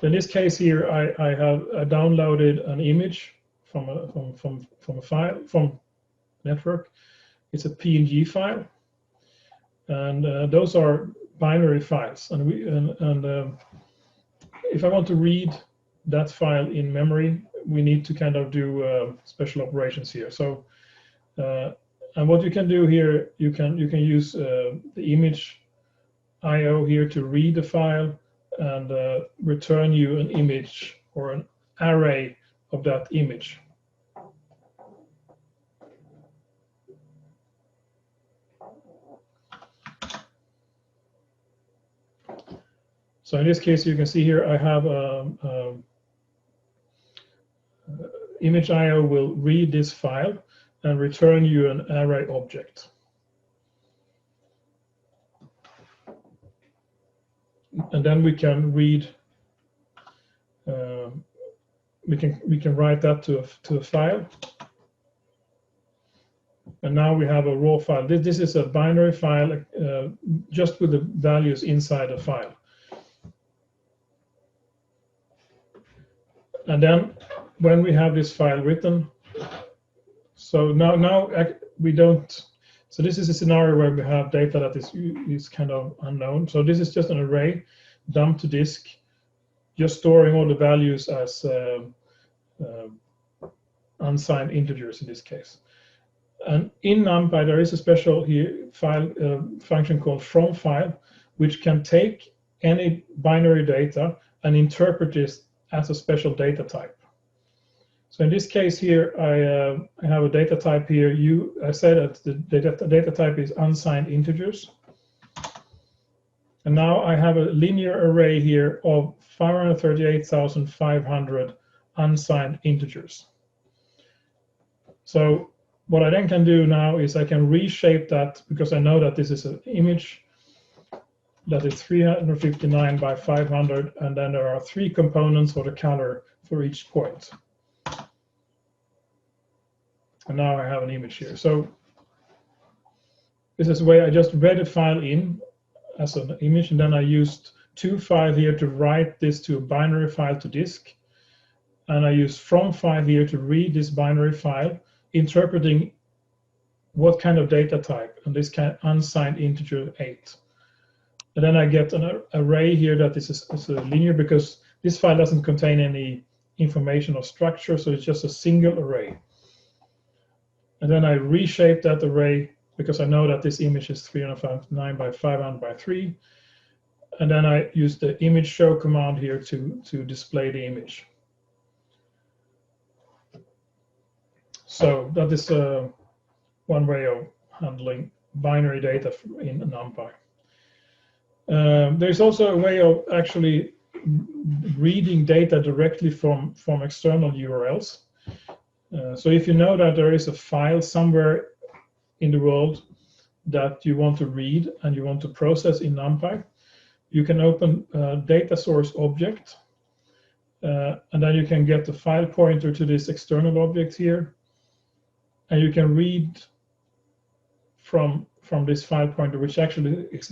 In this case here, I have downloaded an image from a file from network. It's a PNG file, and those are binary files. And if I want to read that file in memory, we need to kind of do special operations here. So, and what you can do here, you can use the image IO here to read the file and return you an image or an array of that image. So in this case, you can see here I have image IO will read this file and return you an array object. And then we can read. We can write that to a file. And now we have a raw file. This is a binary file just with the values inside the file. And then when we have this file written, so now we don't. So this is a scenario where we have data that is kind of unknown. So this is just an array dumped to disk, just storing all the values as unsigned integers in this case. And in NumPy, there is a special here file function called fromFile, which can take any binary data and interpret this as a special data type. So in this case here, I have a data type here. I said that the data type is unsigned integers. And now I have a linear array here of 538,500 unsigned integers. So what I then can do now is I can reshape that, because I know that this is an image that is 359 by 500, and then there are 3 components for the color for each point. And now I have an image here. So this is the way I just read a file in as an image, and then I used toFile here to write this to a binary file to disk. And I use fromFile here to read this binary file, interpreting what kind of data type, and this kind of unsigned integer 8. And then I get an array here that is a linear, because this file doesn't contain any information or structure, so it's just a single array. And then I reshape that array, because I know that this image is 359 by 500 by 3. And then I use the image show command here to display the image. So that is one way of handling binary data in NumPy. There's also a way of actually reading data directly from external URLs. So if you know that there is a file somewhere in the world that you want to read and you want to process in NumPy, you can open a data source object, and then you can get the file pointer to this external object here, and you can read from this file pointer, which actually is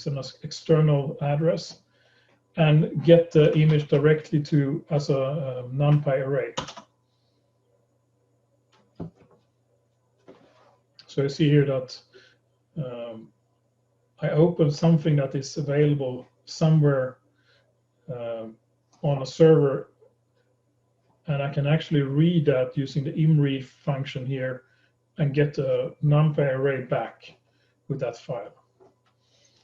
an external address, and get the image directly to as a NumPy array. So you see here that I open something that is available somewhere on a server, and I can actually read that using the imread function here and get a NumPy array back with that file.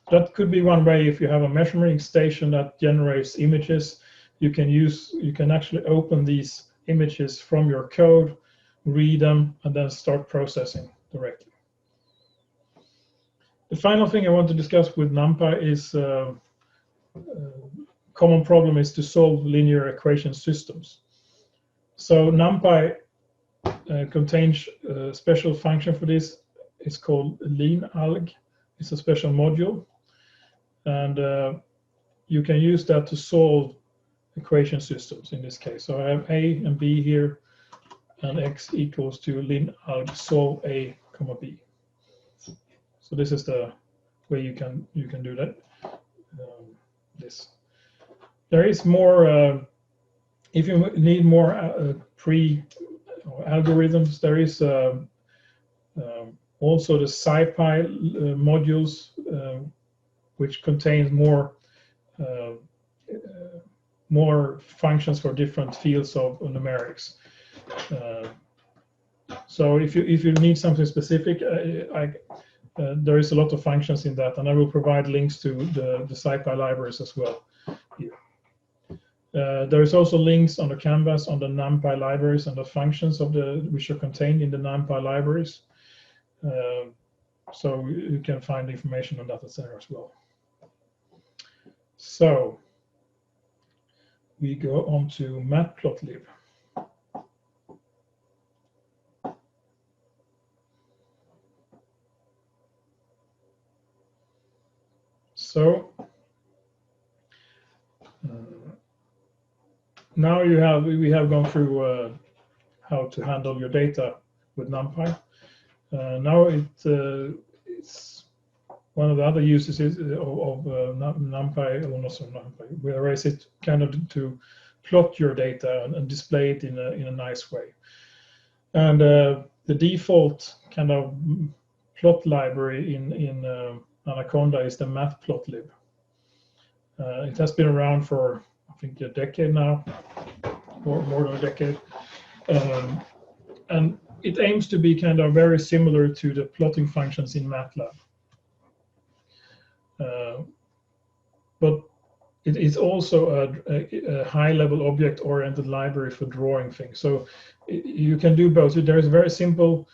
That could be one way. If you have a measuring station that generates images, you can actually open these images from your code, read them, and then start processing directly. The final thing I want to discuss with NumPy is common problem is to solve linear equation systems. So NumPy contains a special function for this. It's called linalg. It's a special module, and you can use that to solve equation systems in this case. So I have A and B here, and X equals to lin alg solve A comma B. So this is the way you can do that. This. There is more. If you need more algorithms, there is also the SciPy modules, which contains more functions for different fields of numerics. So if you need something specific, there is a lot of functions in that, and I will provide links to the SciPy libraries as well here. There is also links on the canvas on the NumPy libraries and the functions which are contained in the NumPy libraries. So you can find information on that there as well. So we go on to Matplotlib. So now we have gone through how to handle your data with NumPy. Now it's one of the other uses of NumPy, or not so NumPy, whereas it kind of to plot your data and display it in a nice way. And the default kind of plot library in Anaconda is the Matplotlib. It has been around for, I think, a decade now, or more than a decade. And it aims to be kind of very similar to the plotting functions in MATLAB. But it is also a high-level object-oriented library for drawing things. So you can do both. There is a very simple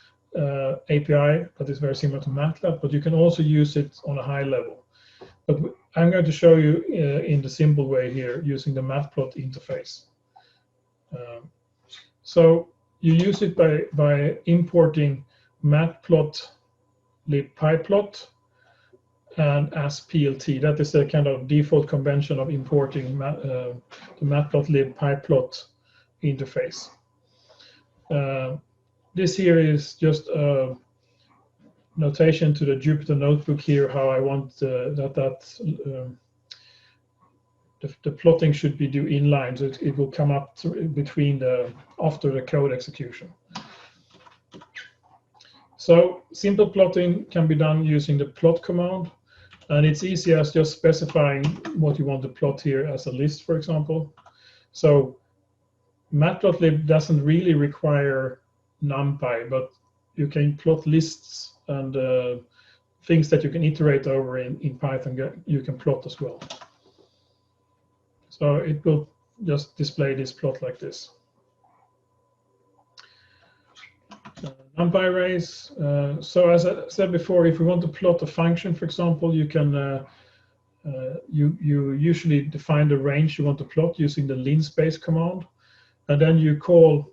API that is very similar to MATLAB, but you can also use it on a high level. But I'm going to show you in the simple way here using the Matplot interface. So you use it by importing matplotlib pyplot and as PLT. That is the kind of default convention of importing the Matplotlib pyplot interface. This here is just a notation to the Jupyter notebook here, how I want the plotting should be due inline, so it will come up between after the code execution. So simple plotting can be done using the plot command, and it's easy as just specifying what you want to plot here as a list, for example. So Matplotlib doesn't really require NumPy, but you can plot lists and things that you can iterate over in Python, you can plot as well. So it will just display this plot like this. NumPy arrays. So as I said before, if we want to plot a function, for example, you can you usually define the range you want to plot using the linspace command, and then you call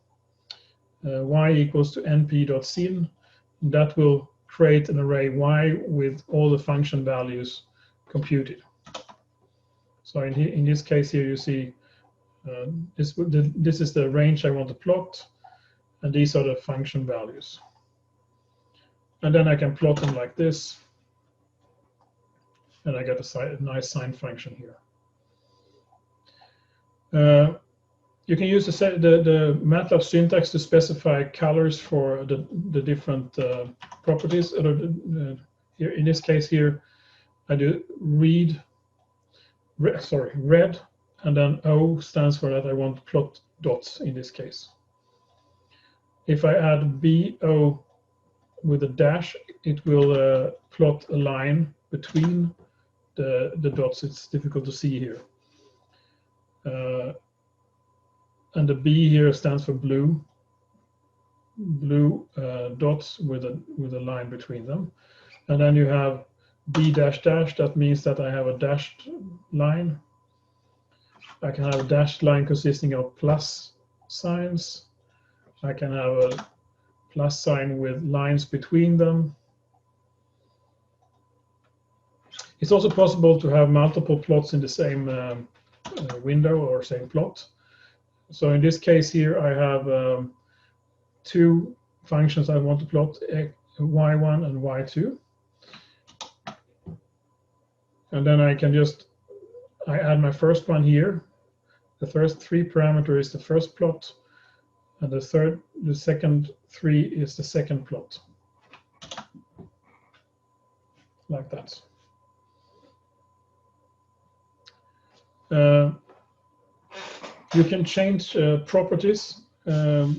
y equals to np.syn. That will create an array y with all the function values computed. So in this case here, you see this is the range I want to plot, and these are the function values. And then I can plot them like this, and I get a nice sine function here. You can use the MATLAB syntax to specify colors for the different properties. Here, in this case here, I do red, and then O stands for that I want plot dots in this case. If I add BO with a dash, it will plot a line between the dots. It's difficult to see here. And the B here stands for blue dots with a line between them. And then you have B dash dash. That means that I have a dashed line. I can have a dashed line consisting of plus signs. I can have a plus sign with lines between them. It's also possible to have multiple plots in the same window or same plot. So in this case here, I have two functions I want to plot, y1 and y2. And then I can I add my first one here. The first 3 parameter is the first plot, and the second 3 is the second plot. Like that. You can change properties by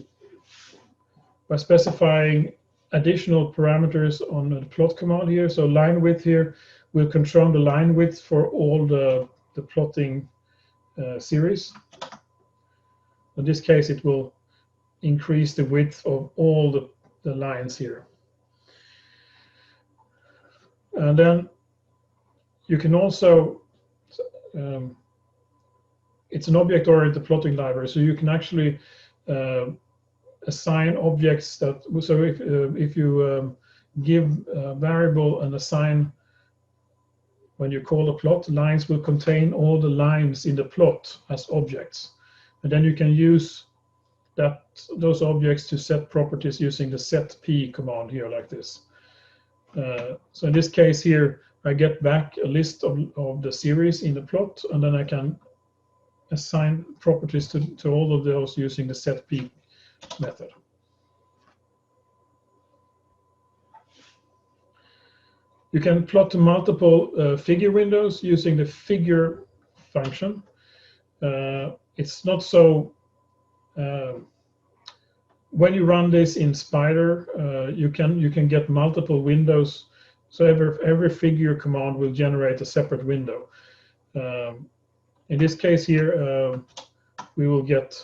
specifying additional parameters on the plot command here. So line width here will control the line width for all the plotting series. In this case, it will increase the width of all the lines here. And then you can also, it's an object-oriented plotting library, so you can actually assign objects that, so if you give a variable and assign, when you call a plot, lines will contain all the lines in the plot as objects. And then you can use those objects to set properties using the setp command here, like this. So in this case here, I get back a list of the series in the plot, and then I can assign properties to all of those using the setp method. You can plot to multiple figure windows using the figure function. It's not so, when you run this in Spider, you can get multiple windows. So every figure command will generate a separate window. In this case here, we will get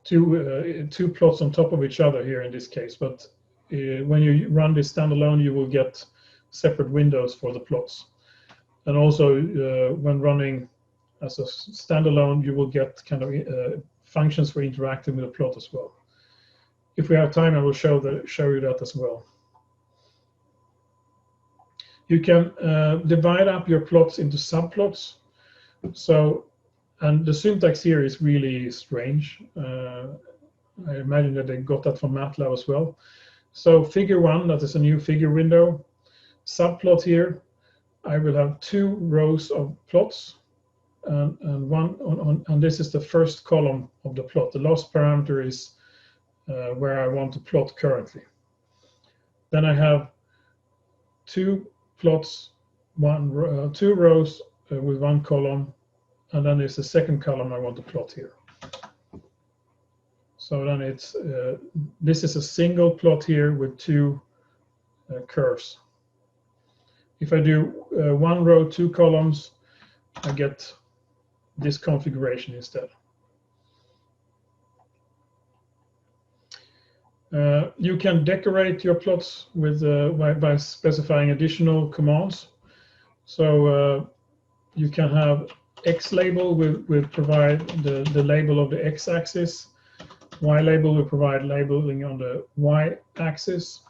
two plots on top of each other here in this case. But when you run this standalone, you will get separate windows for the plots. And also, when running as a standalone, you will get kind of functions for interacting with the plot as well. If we have time, I will show you that as well. You can divide up your plots into subplots. So, and the syntax here is really strange. I imagine that they got that from MATLAB as well. So figure 1, that is a new figure window. Subplot here, I will have 2 rows of plots, and one and this is the first column of the plot. The last parameter is where I want to plot currently. Then I have 2 plots, 2 rows with 1 column, and then there's the second column I want to plot here. So then it's this is a single plot here with 2 curves. If I do 1 row, 2 columns, I get this configuration instead. You can decorate your plots with by specifying additional commands. So you can have X label will provide the label of the X-axis. Y label will provide labeling on the Y-axis.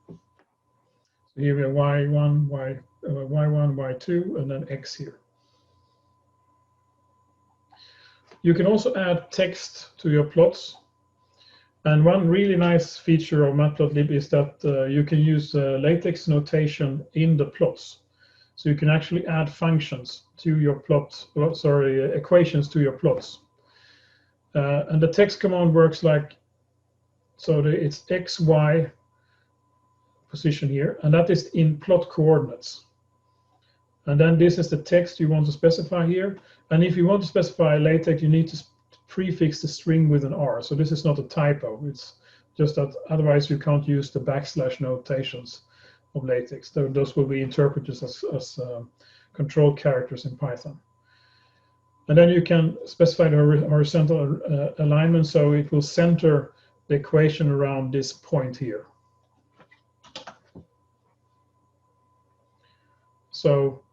So here we have Y1, Y1, Y2, and then X here. You can also add text to your plots. And one really nice feature of Matplotlib is that you can use LaTeX notation in the plots. So you can actually add functions to your equations to your plots. And the text command works like, so it's X, Y position here, and that is in plot coordinates. And then this is the text you want to specify here. And if you want to specify LaTeX, you need to prefix the string with an R. So this is not a typo. It's just that otherwise you can't use the / notations of LaTeX. Those will be interpreted as control characters in Python. And then you can specify the horizontal alignment, so it will center the equation around this point here. So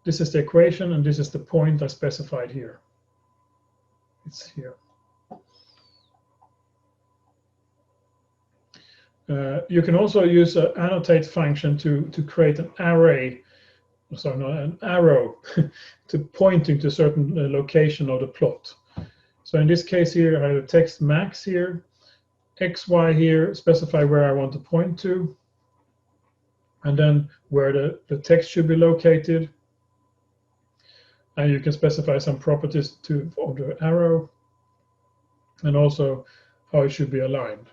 this is the equation, and this is the point I specified here. It's here. You can also use an annotate function to create an array, sorry, not an arrow, to pointing to a certain location of the plot. So in this case here, I have a text max here, XY here, specify where I want to point to, and then where the text should be located. And you can specify some properties of the arrow, and also how it should be aligned.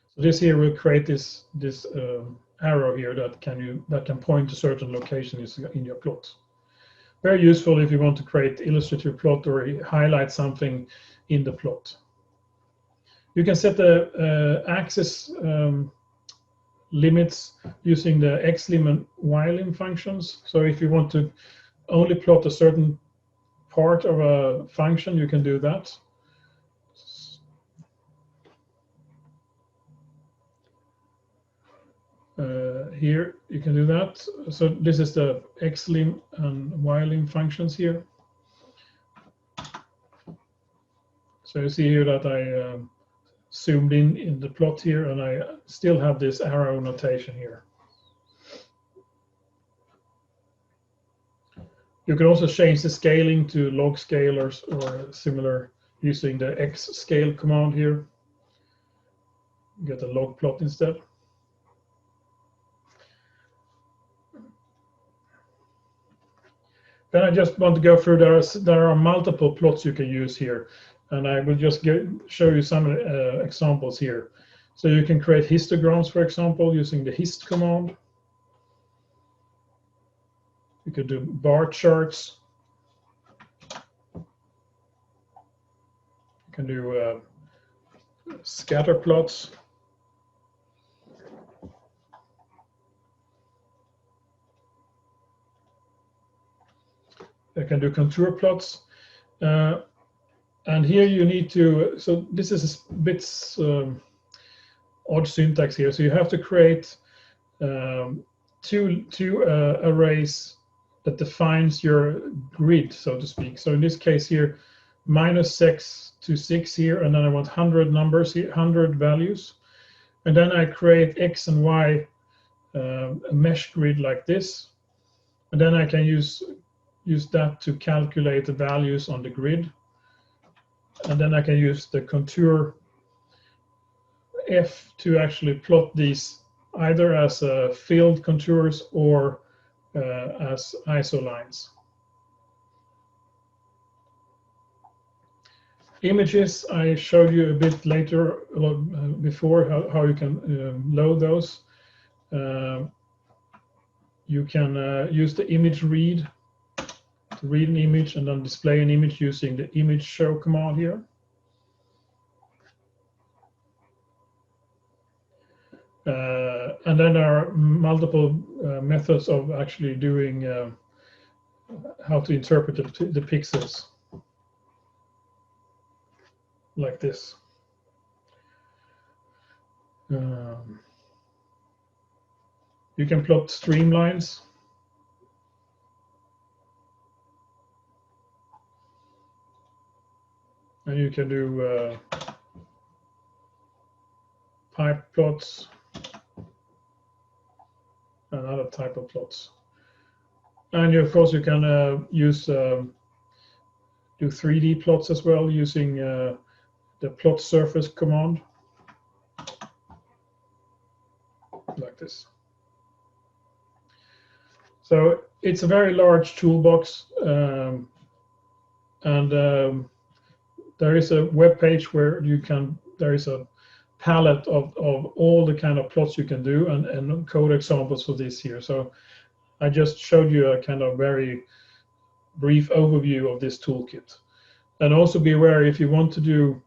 So this here will create this arrow here that can point to certain locations in your plot. Very useful if you want to create illustrative plot or highlight something in the plot. You can set the axis limits using the xlim and ylim functions. So if you want to only plot a certain part of a function, you can do that. Here you can do that. So this is the xlim and ylim functions here. So you see here that I zoomed in the plot here, and I still have this arrow notation here. You can also change the scaling to log scale or similar using the x scale command here. Get a log plot instead. Then I just want to go through, there are multiple plots you can use here, and I will just show you some examples here. So you can create histograms, for example, using the hist command. You could do bar charts. You can do scatter plots. I can do contour plots. And here you need to, so this is a bit odd syntax here. So you have to create two arrays that defines your grid, so to speak. So in this case here, -6 to 6 here, and then I want 100 numbers here, 100 values. And then I create X and Y a mesh grid like this. And then I can use that to calculate the values on the grid. And then I can use the contour F to actually plot these either as filled contours or as isolines. Images, I showed you a bit later before how you can load those. You can use the image read to read an image and then display an image using the image show command here. And then there are multiple methods of actually doing how to interpret the pixels like this. You can plot streamlines. And you can do pipe plots and other type of plots. And of course you can use do 3D plots as well using the plot surface command like this. So it's a very large toolbox, and there is a web page where you can, there is a palette of all the kind of plots you can do and code examples for this here. So I just showed you a kind of very brief overview of this toolkit. And also be aware, if you want to do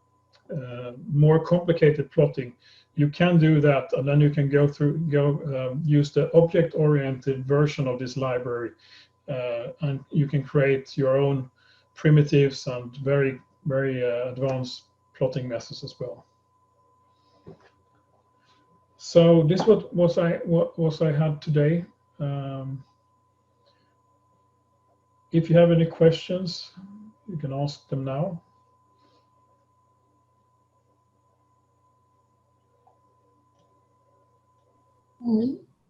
more complicated plotting, you can do that, and then you can use the object-oriented version of this library, and you can create your own primitives and very advanced plotting methods as well. So this was what I had today. If you have any questions, you can ask them now. Mm-hmm.